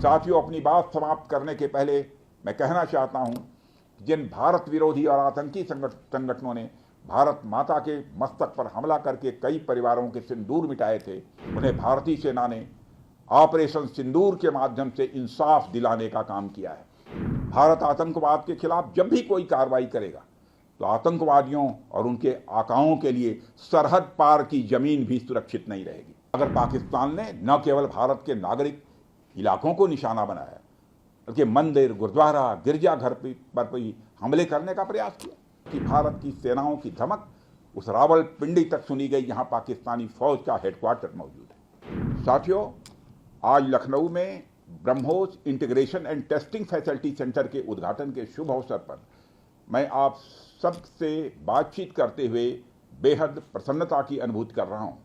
साथियों, अपनी बात समाप्त करने के पहले मैं कहना चाहता हूं, जिन भारत विरोधी और आतंकी संगठनों ने भारत माता के मस्तक पर हमला करके कई परिवारों के सिंदूर मिटाए थे, उन्हें भारतीय सेना ने ऑपरेशन सिंदूर के माध्यम से इंसाफ दिलाने का काम किया है। भारत आतंकवाद के खिलाफ जब भी कोई कार्रवाई करेगा तो आतंकवादियों और उनके आकाओं के लिए सरहद पार की जमीन भी सुरक्षित नहीं रहेगी। अगर पाकिस्तान ने न केवल भारत के नागरिक इलाकों को निशाना बनाया, बल्कि मंदिर, गुरुद्वारा, गिरजाघर पर भी हमले करने का प्रयास किया, कि भारत की सेनाओं की धमक उस रावलपिंडी तक सुनी गई जहां पाकिस्तानी फौज का हेडक्वार्टर मौजूद है। साथियों, आज लखनऊ में BrahMos integration and testing facility centre के उद्घाटन के शुभ अवसर पर मैं आप सबसे बातचीत करते हुए बेहद प्रसन्नता की अनुभूति कर रहा हूं।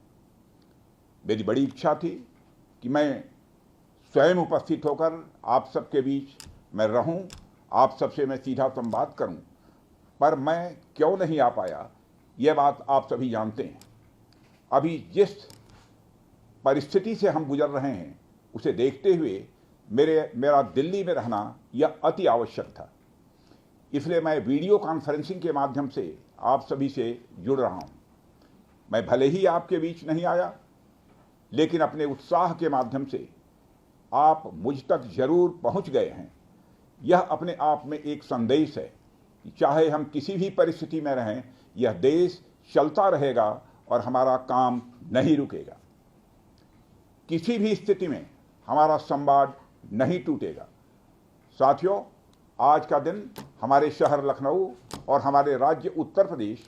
मेरी बड़ी इच्छा थी कि मैं स्वयं उपस्थित होकर आप सबके बीच मैं रहूं, आप सबसे मैं सीधा संवाद करूं, पर मैं क्यों नहीं आ पाया, यह बात आप सभी जानते हैं। अभी जिस परिस्थिति से हम गुजर रहे हैं उसे देखते हुए मेरा दिल्ली में रहना यह अति आवश्यक था। इसलिए मैं वीडियो कॉन्फ्रेंसिंग के माध्यम से आप सभी से जुड़ रहा हूं। मैं भले ही आपके बीच नहीं आया, लेकिन अपने उत्साह के माध्यम से आप मुझ तक जरूर पहुंच गए हैं। यह अपने आप में एक संदेश है कि चाहे हम किसी भी परिस्थिति में रहें, यह देश चलता रहेगा और हमारा काम नहीं रुकेगा। किसी भी स्थिति में हमारा संवाद नहीं टूटेगा। साथियों, आज का दिन हमारे शहर लखनऊ और हमारे राज्य उत्तर प्रदेश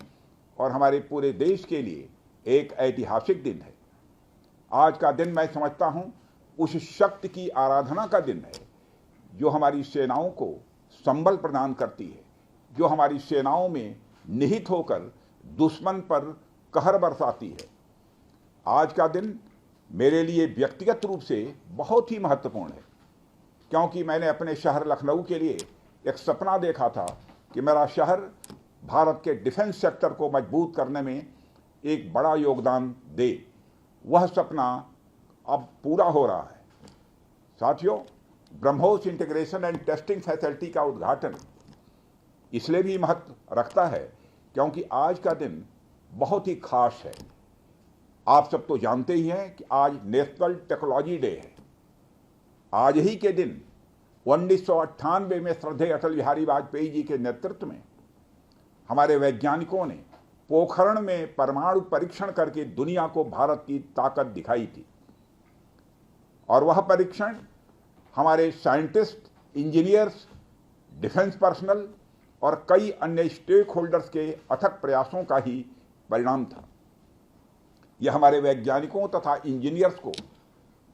और हमारे पूरे देश के लिए एक ऐतिहासिक दिन है। आज का दिन मैं समझता हूं उस शक्ति की आराधना का दिन है जो हमारी सेनाओं को संबल प्रदान करती है, जो हमारी सेनाओं में निहित होकर दुश्मन पर कहर बरसाती है। आज का दिन मेरे लिए व्यक्तिगत रूप से बहुत ही महत्वपूर्ण है, क्योंकि मैंने अपने शहर लखनऊ के लिए एक सपना देखा था कि मेरा शहर भारत के डिफेंस सेक्टर को मजबूत करने में एक बड़ा योगदान दे। वह सपना अब पूरा हो रहा है। साथियों, BrahMos integration and testing facility का उद्घाटन इसलिए भी महत्व रखता है क्योंकि आज का दिन बहुत ही खास है। आप सब तो जानते ही हैं कि आज नेशनल टेक्नोलॉजी डे है। आज ही के दिन 1998 में श्रद्धेय अटल बिहारी वाजपेयी जी के नेतृत्व में हमारे वैज्ञानिकों ने पोखरण में परमाणु परीक्षण करके दुनिया को भारत की ताकत दिखाई थी। और वह परीक्षण हमारे साइंटिस्ट, इंजीनियर्स, डिफेंस पर्सनल और कई अन्य स्टेक होल्डर्स के अथक प्रयासों का ही परिणाम था। यह हमारे वैज्ञानिकों तथा इंजीनियर्स को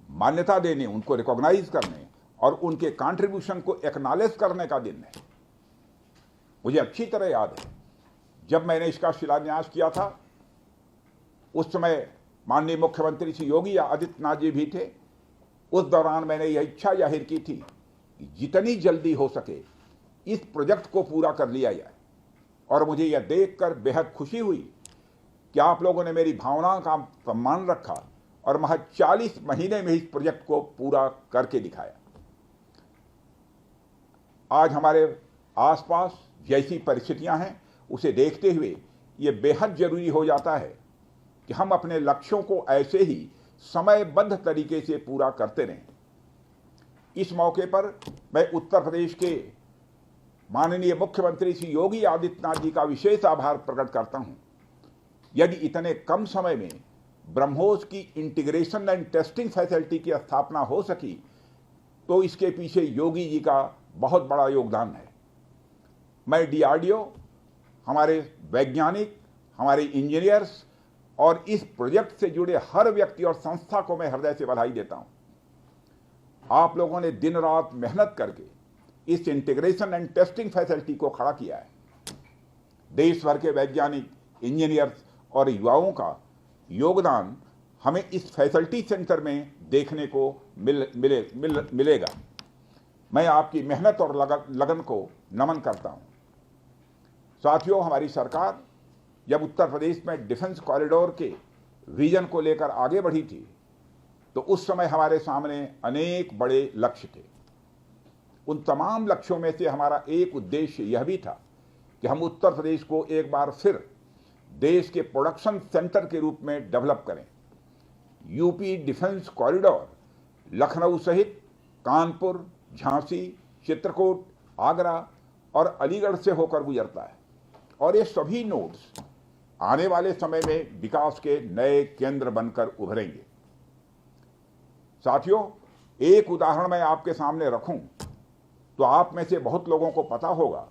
मान्यता देने, उनको रिकॉग्नाइज करने और उनके कंट्रीब्यूशन को एक्नॉलेज करने का दिन है। मुझे अच्छी तरह याद है, जब मैंने इसका शिलान्यास किया था, उस समय माननीय मुख्यमंत्री श्री योगी आदित्यनाथ जी भी थे। उस दौरान मैंने यह इच्छा जाहिर की थी कि जितनी जल्दी हो सके इस प्रोजेक्ट को पूरा कर लिया जाए। और मुझे यह देखकर बेहद खुशी हुई कि आप लोगों ने मेरी भावना का सम्मान रखा और महज 40 महीने में इस प्रोजेक्ट को पूरा करके दिखाया। आज हमारे आसपास जैसी परिस्थितियां हैं, उसे देखते हुए ये बेहद जरूरी हो जाता है कि हम अपने लक्ष्यों को ऐसे ही समयबद्ध तरीके से पूरा करते रहें। इस मौके पर मैं उत्तर प्रदेश के माननीय मुख्यमंत्री श्री योगी आदित्यनाथ जी का विशेष आभार प्रकट करता हूं। यदि इतने कम समय में ब्रह्मोस की इंटीग्रेशन एंड टेस्टिंग फैसिलिटी की स्थापना हो सकी, तो इसके पीछे योगी जी का बहुत बड़ा योगदान है। मैं डीआरडीओ, हमारे वैज्ञानिक, हमारे इंजीनियर्स और इस प्रोजेक्ट से जुड़े हर व्यक्ति और संस्था को मैं हृदय से बधाई देता हूं। आप लोगों ने दिन रात मेहनत करके इस इंटीग्रेशन एंड टेस्टिंग फैसिलिटी को खड़ा किया है। देश भर के वैज्ञानिक, इंजीनियर्स और युवाओं का योगदान हमें इस फैसिलिटी सेंटर में देखने को मिलेगा। मैं आपकी मेहनत और लगन को नमन करता हूं। साथियों, हमारी सरकार जब उत्तर प्रदेश में डिफेंस कॉरिडोर के विजन को लेकर आगे बढ़ी थी, तो उस समय हमारे सामने अनेक बड़े लक्ष्य थे। उन तमाम लक्ष्यों में से हमारा एक उद्देश्य यह भी था कि हम उत्तर प्रदेश को एक बार फिर देश के प्रोडक्शन सेंटर के रूप में डेवलप करें। यूपी डिफेंस कॉरिडोर लखनऊ सहित कानपुर, झांसी, चित्रकूट, आगरा और अलीगढ़ से होकर गुजरता है और ये सभी नोड्स आने वाले समय में विकास के नए केंद्र बनकर उभरेंगे। साथियों, एक उदाहरण मैं आपके सामने रखूं तो आप में से बहुत लोगों को पता होगा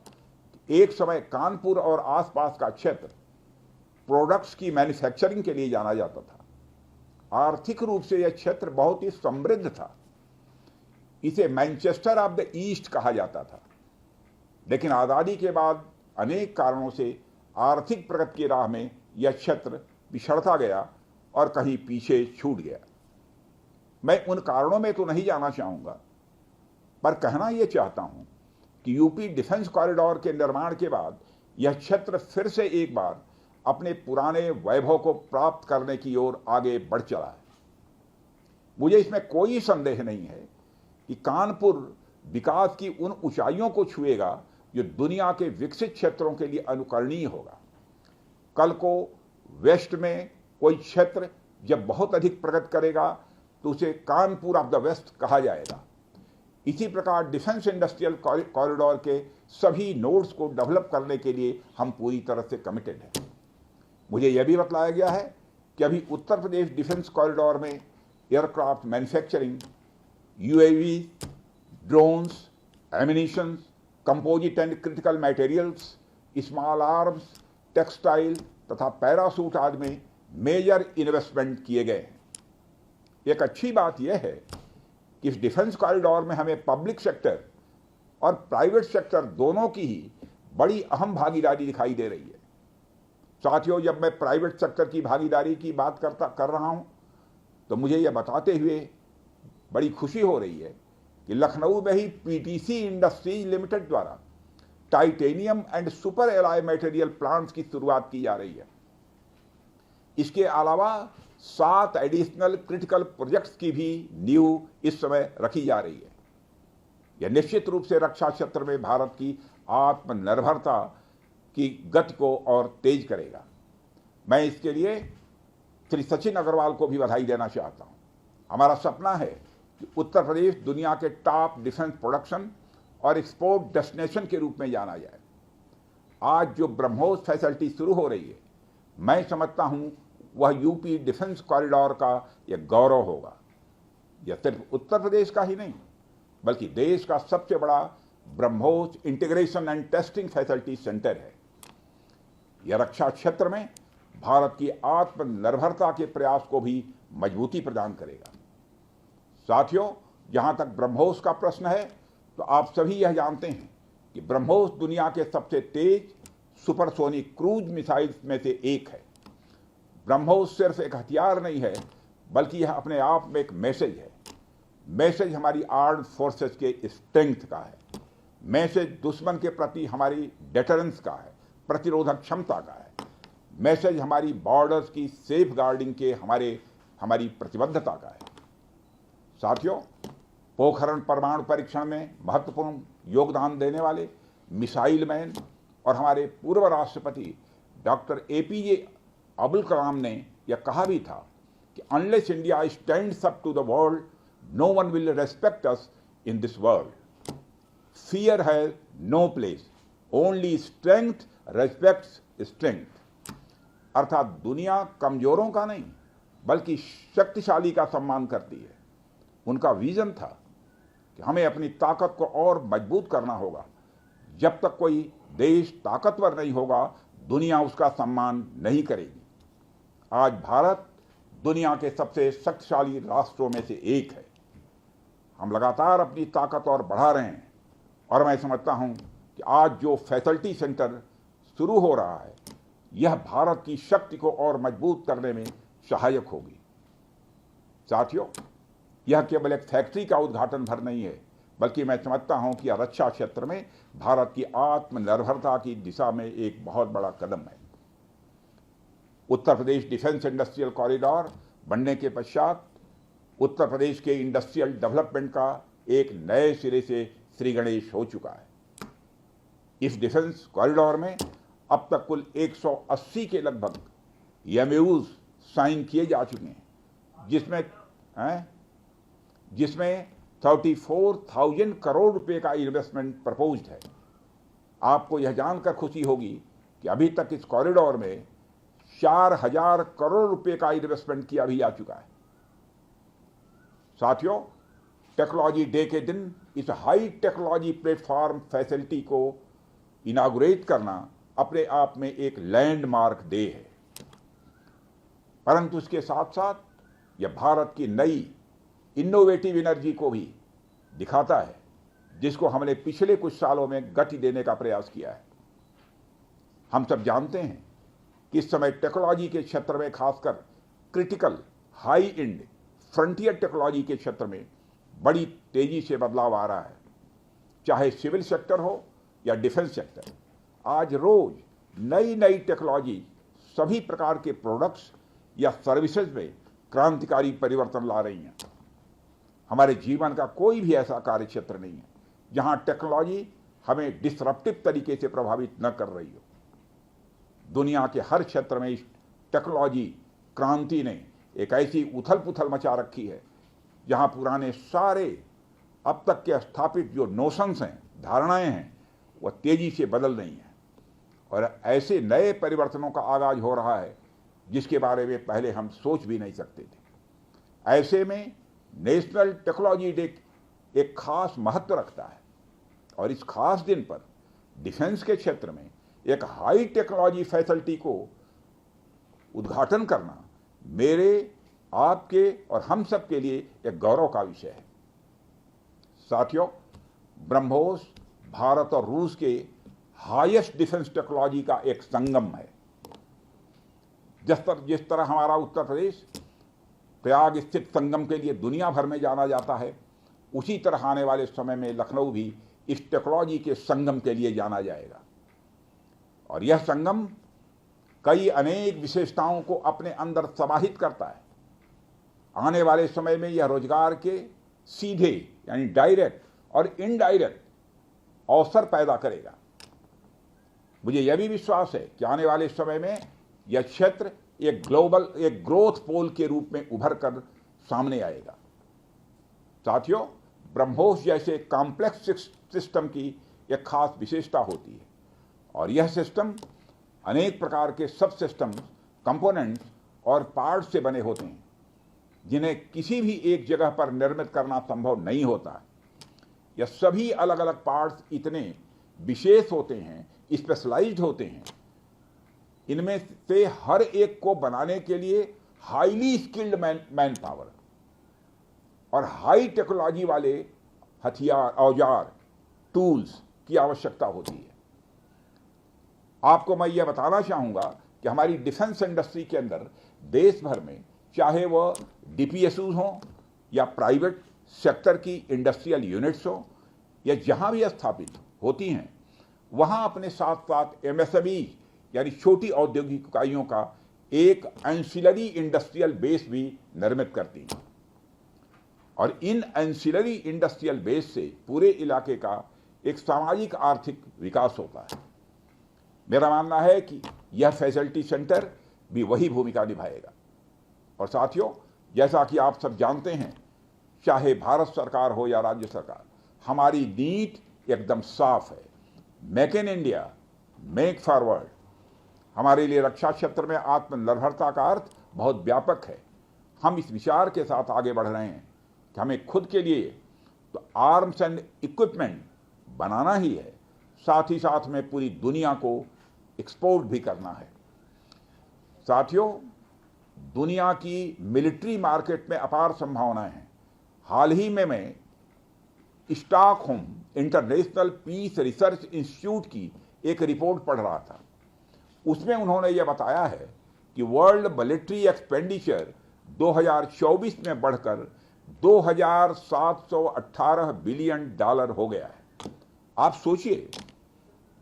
कि एक समय कानपुर और आसपास का क्षेत्र प्रोडक्ट्स की मैन्युफैक्चरिंग के लिए जाना जाता था। आर्थिक रूप से यह क्षेत्र बहुत ही समृद्ध था। इसे मैनचेस्टर ऑफ द ईस्ट कहा जाता था। लेकिन आज़ादी के बाद अनेक कारणों से आर्थिक प्रगति की राह में यह क्षेत्र पिछड़ता गया और कहीं पीछे छूट गया। मैं उन कारणों में तो नहीं जाना चाहूँगा, पर कहना यह चाहता हूँ कि यूपी डिफेंस कॉरिडोर के निर्माण के बाद यह क्षेत्र फिर से एक बार अपने पुराने वैभव को प्राप्त करने की ओर आगे बढ़ चला है। मुझे इसमें कोई संदेह नहीं है कि कानपुर विकास की उन ऊंचाइयों को छुएगा जो दुनिया के विकसित क्षेत्रों के लिए अनुकरणीय होगा। कल को वेस्ट में कोई क्षेत्र जब बहुत अधिक प्रगति करेगा तो उसे कानपुर ऑफ द वेस्ट कहा जाएगा। इसी प्रकार डिफेंस इंडस्ट्रियल कॉरिडोर के सभी नोड्स को डेवलप करने के लिए हम पूरी तरह से कमिटेड हैं। मुझे यह भी बतलाया गया है कि अभी उत्तर प्रदेश डिफेंस कॉरिडोर में aircraft manufacturing, UAV, drones, ammunitions, composite and critical materials, small arms, textile तथा पैरासूट आदि में मेजर इन्वेस्टमेंट किए गए हैं। एक अच्छी बात यह है कि इस डिफेंस कॉरिडोर में हमें पब्लिक सेक्टर और प्राइवेट सेक्टर दोनों की ही बड़ी अहम भागीदारी दिखाई दे रही है। साथियों, जब मैं प्राइवेट सेक्टर की भागीदारी की बात कर रहा हूं तो मुझे यह बताते हुए बड़ी खुशी हो रही है कि लखनऊ में ही पीटीसी इंडस्ट्रीज लिमिटेड द्वारा titanium and super alloy material plants की शुरुआत की जा रही है। इसके अलावा 7 एडिशनल क्रिटिकल प्रोजेक्ट्स की भी नींव इस समय रखी जा रही है। यह निश्चित रूप से रक्षा क्षेत्र में भारत की आत्मनिर्भरता की गति को और तेज करेगा। मैं इसके लिए श्री सचिन अग्रवाल को भी बधाई देना चाहता हूं। हमारा सपना है कि उत्तर प्रदेश दुनिया के टॉप डिफेंस प्रोडक्शन और एक्सपोर्ट डेस्टिनेशन के रूप में जाना जाए। आज जो ब्रह्मोस फैसिलिटी शुरू हो रही है, मैं समझता हूं वह यूपी डिफेंस कॉरिडोर का यह गौरव होगा। यह सिर्फ उत्तर प्रदेश का ही नहीं बल्कि देश का सबसे बड़ा BrahMos integration and testing facility centre है। यह रक्षा क्षेत्र में भारत की आत्मनिर्भरता के प्रयास को भी मजबूती प्रदान करेगा। साथियों, जहां तक ब्रह्मोस का प्रश्न है तो आप सभी यह जानते हैं कि ब्रह्मोस दुनिया के सबसे तेज सुपरसोनिक क्रूज मिसाइल्स में से एक है। ब्रह्मोस सिर्फ एक हथियार नहीं है बल्कि यह अपने आप में एक मैसेज है। मैसेज हमारी आर्म्ड फोर्सेस के स्ट्रेंथ का है। मैसेज दुश्मन के प्रति हमारी डेटरेंस का है, प्रतिरोधक क्षमता का है। मैसेज हमारी बॉर्डर्स की सेफ गार्डिंग के हमारी प्रतिबद्धता का है। साथियों, पोखरण परमाणु परीक्षण में महत्वपूर्ण योगदान देने वाले मिसाइल मैन और हमारे पूर्व राष्ट्रपति डॉक्टर एपीजे अब्दुल कलाम ने यह कहा भी था कि unless India stands up to the world, no one will respect us in this world. Fear has no place, only strength respects strength. अर्थात दुनिया कमजोरों का नहीं बल्कि शक्तिशाली का सम्मान करती है। उनका विजन था कि हमें अपनी ताकत को और मजबूत करना होगा। जब तक कोई देश ताकतवर नहीं होगा, दुनिया उसका सम्मान नहीं करेगी। आज भारत दुनिया के सबसे शक्तिशाली राष्ट्रों में से एक है। हम लगातार अपनी ताकत और बढ़ा रहे हैं और मैं समझता हूं कि आज जो फैसिलिटी सेंटर शुरू हो रहा है, यह भारत की शक्ति को और मजबूत करने में सहायक होगी। साथियों, यह केवल एक फैक्ट्री का उद्घाटन भर नहीं है बल्कि मैं समझता हूं कि यह रक्षा क्षेत्र में भारत की आत्मनिर्भरता की दिशा में एक बहुत बड़ा कदम है। उत्तर प्रदेश डिफेंस इंडस्ट्रियल कॉरिडोर बनने के पश्चात उत्तर प्रदेश के इंडस्ट्रियल डेवलपमेंट का एक नए सिरे से श्री गणेश हो चुका है। इस डिफेंस कॉरिडोर में अब तक कुल 180 के लगभग एमओयूज साइन किए जा चुके हैं, जिसमें 34,000 करोड़ रुपए का इन्वेस्टमेंट प्रपोज्ड है। आपको यह जानकर खुशी होगी कि अभी तक इस कॉरिडोर में 4,000 करोड़ रुपए का इन्वेस्टमेंट किया भी जा चुका है। साथियों, टेक्नोलॉजी डे के दिन इस हाई टेक्नोलॉजी प्लेटफॉर्म फैसिलिटी को इनागुरेट करना अपने आप में एक लैंडमार्क डे है, परंतु इसके साथ साथ यह भारत की नई इनोवेटिव एनर्जी को भी दिखाता है, जिसको हमने पिछले कुछ सालों में गति देने का प्रयास किया है। हम सब जानते हैं कि इस समय टेक्नोलॉजी के क्षेत्र में, खासकर critical high and frontier technology के क्षेत्र में बड़ी तेजी से बदलाव आ रहा है। चाहे सिविल सेक्टर हो या डिफेंस सेक्टर, आज रोज नई नई टेक्नोलॉजी सभी प्रकार के प्रोडक्ट्स या सर्विसेज में क्रांतिकारी परिवर्तन ला रही हैं। हमारे जीवन का कोई भी ऐसा कार्य क्षेत्र नहीं है जहां टेक्नोलॉजी हमें डिसरप्टिव तरीके से प्रभावित न कर रही हो। दुनिया के हर क्षेत्र में इस टेक्नोलॉजी क्रांति ने एक ऐसी उथल पुथल मचा रखी है जहां पुराने सारे अब तक के स्थापित जो नोशंस हैं, धारणाएं हैं, वह तेजी से बदल रही हैं और ऐसे नए परिवर्तनों का आगाज हो रहा है जिसके बारे में पहले हम सोच भी नहीं सकते थे। ऐसे में नेशनल टेक्नोलॉजी डे एक खास महत्व रखता है और इस खास दिन पर डिफेंस के क्षेत्र में एक हाई टेक्नोलॉजी फैसिलिटी को उद्घाटन करना मेरे, आपके और हम सब के लिए एक गौरव का विषय है। साथियों, ब्रह्मोस भारत और रूस के हाईएस्ट डिफेंस टेक्नोलॉजी का एक संगम है। जिस तरह हमारा उत्तर प्रदेश प्रयाग स्थित संगम के लिए दुनिया भर में जाना जाता है, उसी तरह आने वाले समय में लखनऊ भी इस टेक्नोलॉजी के संगम के लिए जाना जाएगा और यह संगम कई अनेक विशेषताओं को अपने अंदर समाहित करता है। आने वाले समय में यह रोजगार के सीधे यानी डायरेक्ट और इनडायरेक्ट अवसर पैदा करेगा। मुझे यह भी विश्वास है कि आने वाले समय में यह क्षेत्र एक ग्रोथ पोल के रूप में उभर कर सामने आएगा। साथियों, ब्रह्मोस जैसे कॉम्प्लेक्स सिस्टम की एक खास विशेषता होती है और यह सिस्टम अनेक प्रकार के सब सिस्टम, कंपोनेंट्स और पार्ट्स से बने होते हैं जिन्हें किसी भी एक जगह पर निर्मित करना संभव नहीं होता। यह सभी अलग अलग पार्ट्स इतने विशेष होते हैं, स्पेशलाइज्ड होते हैं, इनमें से हर एक को बनाने के लिए हाईली स्किल्ड मैन पावर और हाई टेक्नोलॉजी वाले हथियार, औजार, टूल्स की आवश्यकता होती है। आपको मैं यह बताना चाहूंगा कि हमारी डिफेंस इंडस्ट्री के अंदर देश भर में, चाहे वह डीपीएसयू हो या प्राइवेट सेक्टर की इंडस्ट्रियल यूनिट्स हो या जहां भी स्थापित होती हैं, वहां अपने साथ साथ एमएसएमई यानी छोटी औद्योगिक इकाइयों का एक एंसिलरी इंडस्ट्रियल बेस भी निर्मित करती हैं और इन एंसिलरी इंडस्ट्रियल बेस से पूरे इलाके का एक सामाजिक आर्थिक विकास होता है। मेरा मानना है कि यह फैसिलिटी सेंटर भी वही भूमिका निभाएगा। और साथियों, जैसा कि आप सब जानते हैं, चाहे भारत सरकार हो या राज्य सरकार, हमारी नीति एकदम साफ है। Make in India, make forward. हमारे लिए रक्षा क्षेत्र में आत्मनिर्भरता का अर्थ बहुत व्यापक है। हम इस विचार के साथ आगे बढ़ रहे हैं कि हमें खुद के लिए तो आर्म्स एंड इक्विपमेंट बनाना ही है, साथ ही साथ में पूरी दुनिया को एक्सपोर्ट भी करना है। साथियों, दुनिया की मिलिट्री मार्केट में अपार संभावनाएं हैं। हाल ही में मैं Stockholm International Peace Research Institute की एक रिपोर्ट पढ़ रहा था। उसमें उन्होंने यह बताया है कि वर्ल्ड मिलिट्री एक्सपेंडिचर 2024 में बढ़कर $2,718 बिलियन हो गया है। आप सोचिए,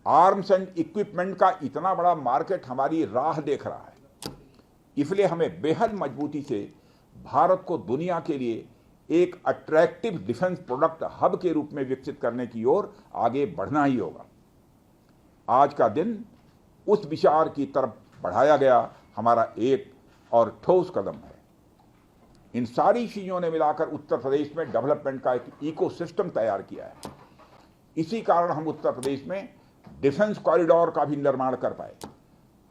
आर्म्स एंड इक्विपमेंट का इतना बड़ा मार्केट हमारी राह देख रहा है। इसलिए हमें बेहद मजबूती से भारत को दुनिया के लिए एक अट्रैक्टिव डिफेंस प्रोडक्ट हब के रूप में विकसित करने की ओर आगे बढ़ना ही होगा। आज का दिन उस विचार की तरफ बढ़ाया गया हमारा एक और ठोस कदम है। इन सारी चीजों ने मिलाकर उत्तर प्रदेश में डेवलपमेंट का एक इकोसिस्टम तैयार किया है। इसी कारण हम उत्तर प्रदेश में डिफेंस कॉरिडोर का भी निर्माण कर पाए।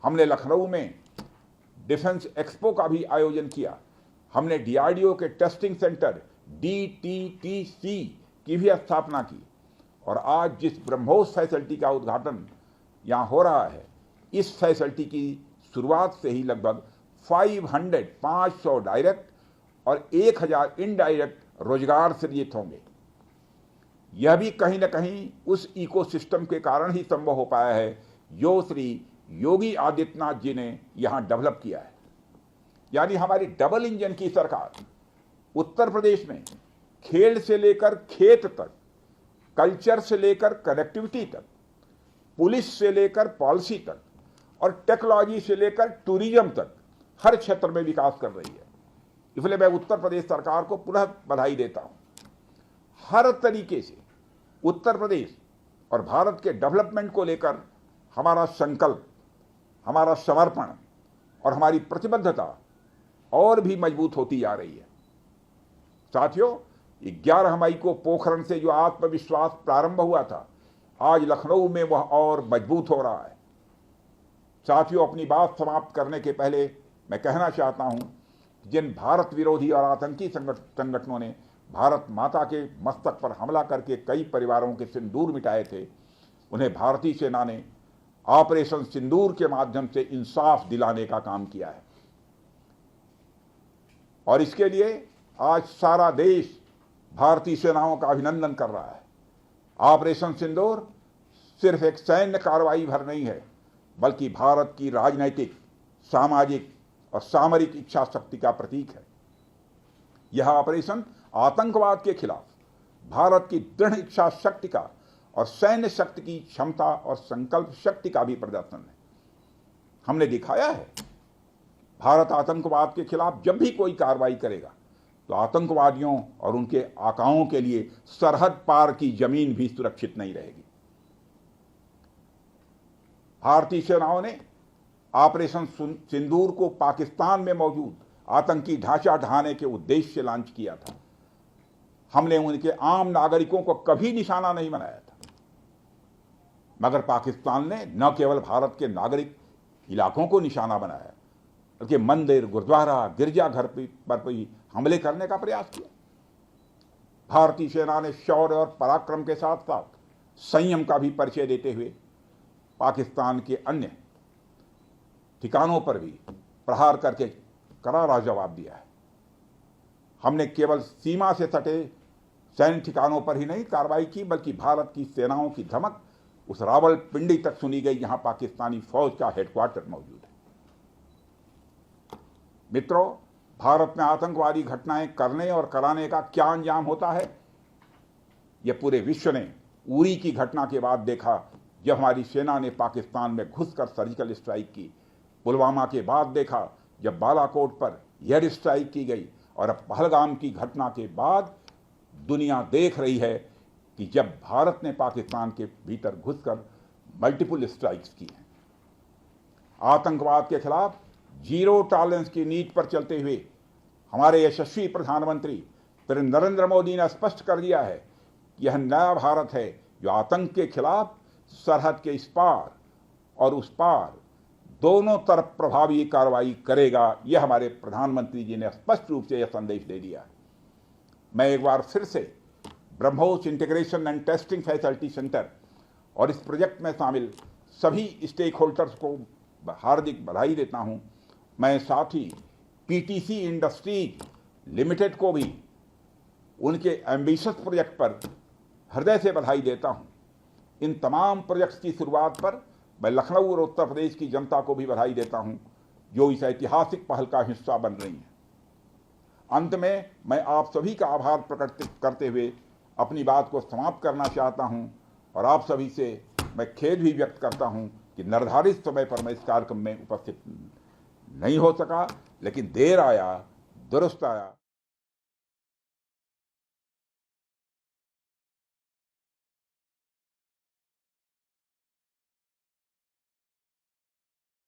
हमने लखनऊ में डिफेंस एक्सपो का भी आयोजन किया। हमने डीआरडीओ के टेस्टिंग सेंटर DTTC की भी स्थापना की और आज जिस ब्रह्मोस फैसिलिटी का उद्घाटन यहाँ हो रहा है, इस फैसिलिटी की शुरुआत से ही लगभग 500 डायरेक्ट और 1000 इनडायरेक्ट रोजगार सृजित होंगे। यह भी कहीं न कहीं उस इकोसिस्टम के कारण ही संभव हो पाया है जो श्री योगी आदित्यनाथ जी ने यहाँ डेवलप किया है। यानी हमारी डबल इंजन की सरकार उत्तर प्रदेश में खेल से लेकर खेत तक, कल्चर से लेकर कनेक्टिविटी तक, पुलिस से लेकर पॉलिसी तक और टेक्नोलॉजी से लेकर टूरिज्म तक हर क्षेत्र में विकास कर रही है। इसलिए मैं उत्तर प्रदेश सरकार को पुनः बधाई देता हूं। हर तरीके से उत्तर प्रदेश और भारत के डेवलपमेंट को लेकर हमारा संकल्प, हमारा समर्पण और हमारी प्रतिबद्धता और भी मजबूत होती जा रही है। साथियों, 11 मई को पोखरण से जो आत्मविश्वास प्रारंभ हुआ था, आज लखनऊ में वह और मजबूत हो रहा है। साथियों, अपनी बात समाप्त करने के पहले मैं कहना चाहता हूं, जिन भारत विरोधी और आतंकी संगठनों ने भारत माता के मस्तक पर हमला करके कई परिवारों के सिंदूर मिटाए थे, उन्हें भारतीय सेना ने ऑपरेशन सिंदूर के माध्यम से इंसाफ दिलाने का काम किया है और इसके लिए आज सारा देश भारतीय सेनाओं का अभिनंदन कर रहा है। ऑपरेशन सिंदूर सिर्फ एक सैन्य कार्रवाई भर नहीं है, बल्कि भारत की राजनैतिक, सामाजिक और सामरिक इच्छा शक्ति का प्रतीक है। यह ऑपरेशन आतंकवाद के खिलाफ भारत की दृढ़ इच्छा शक्ति का और सैन्य शक्ति की क्षमता और संकल्प शक्ति का भी प्रदर्शन है। हमने दिखाया है, भारत आतंकवाद के खिलाफ जब भी कोई कार्रवाई करेगा तो आतंकवादियों और उनके आकाओं के लिए सरहद पार की जमीन भी सुरक्षित नहीं रहेगी। भारतीय सेनाओं ने ऑपरेशन सिंदूर को पाकिस्तान में मौजूद आतंकी ढांचा ढहाने के उद्देश्य से लॉन्च किया था। हमने उनके आम नागरिकों को कभी निशाना नहीं बनाया था, मगर पाकिस्तान ने न केवल भारत के नागरिक इलाकों को निशाना बनाया, बल्कि मंदिर, गुरुद्वारा, गिरजाघर पर भी हमले करने का प्रयास किया। भारतीय सेना ने शौर्य और पराक्रम के साथ साथ संयम का भी परिचय देते हुए पाकिस्तान के अन्य ठिकानों पर भी प्रहार करके करारा जवाब दिया है। हमने केवल सीमा से सटे सैन्य ठिकानों पर ही नहीं कार्रवाई की, बल्कि भारत की सेनाओं की धमक उस रावलपिंडी तक सुनी गई जहां पाकिस्तानी फौज का हेडक्वार्टर मौजूद है। मित्रों, भारत में आतंकवादी घटनाएं करने और कराने का क्या अंजाम होता है, यह पूरे विश्व ने उरी की घटना के बाद देखा, जब हमारी सेना ने पाकिस्तान में घुसकर सर्जिकल स्ट्राइक की। पुलवामा के बाद देखा, जब बालाकोट पर एयर स्ट्राइक की गई, और अब पहलगाम की घटना के बाद दुनिया देख रही है कि जब भारत ने पाकिस्तान के भीतर घुसकर मल्टीपल स्ट्राइक्स की हैं। आतंकवाद के खिलाफ जीरो टॉलरेंस की नीति पर चलते हुए हमारे यशस्वी प्रधानमंत्री श्री नरेंद्र मोदी ने स्पष्ट कर दिया है कि यह नया भारत है जो आतंक के खिलाफ सरहद के इस पार और उस पार दोनों तरफ प्रभावी कार्रवाई करेगा। यह हमारे प्रधानमंत्री जी ने स्पष्ट रूप से यह संदेश दे दिया है। मैं एक बार फिर से BrahMos integration and testing facility centre और इस प्रोजेक्ट में शामिल सभी स्टेक होल्डर्स को हार्दिक बधाई देता हूं। मैं साथ ही पीटीसी इंडस्ट्रीज लिमिटेड को भी उनके एम्बिशियस प्रोजेक्ट पर हृदय से बधाई देता हूं। इन तमाम प्रोजेक्ट्स की शुरुआत पर मैं लखनऊ और उत्तर प्रदेश की जनता को भी बधाई देता हूं, जो इस ऐतिहासिक पहल का हिस्सा बन रही है। अंत में मैं आप सभी का आभार प्रकट करते हुए अपनी बात को समाप्त करना चाहता हूं और आप सभी से मैं खेद भी व्यक्त करता हूं कि निर्धारित समय पर मैं इस कार्यक्रम में उपस्थित नहीं हो सका, लेकिन देर आया दुरुस्त आया।